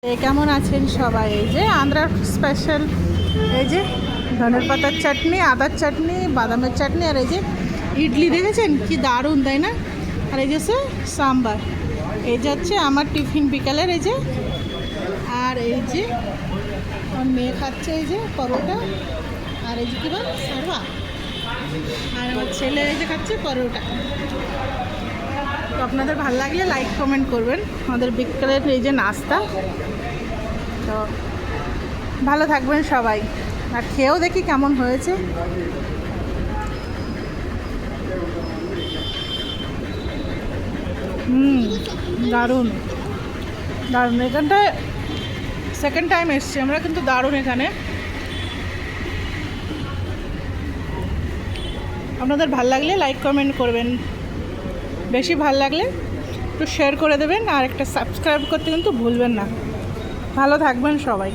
কেমন আছেন সবাই? এই যে আন্ধ্রার স্পেশাল, এই যে ধনের পাতার চাটনি, আদার চাটনি, বাদামের চাটনি, আর এই যে ইডলি দেখেছেন কি দারুণ, তাই না? আর এই যে সাম্বার। এই যে হচ্ছে আমার টিফিন বিকালের, এই যে। আর এই যে আমার মেয়ে খাচ্ছে এই যে পরোটা, আর এই যে কী বল সারবা, আর আমার ছেলে এই যে খাচ্ছে পরোটা। তো আপনাদের ভালো লাগলে লাইক কমেন্ট করবেন আমাদের বিকেলের এই যে নাস্তা। তো ভালো থাকবেন সবাই, আর খেয়েও দেখি কেমন হয়েছে। দারুণ দারুণ। এখানটায় সেকেন্ড টাইম এসছি আমরা, কিন্তু দারুণ এখানে। আপনাদের ভাল লাগলে লাইক কমেন্ট করবেন, বেশি ভাল লাগলে একটু শেয়ার করে দেবেন, আর একটা সাবস্ক্রাইব করতে কিন্তু ভুলবেন না। ভালো থাকবেন সবাই।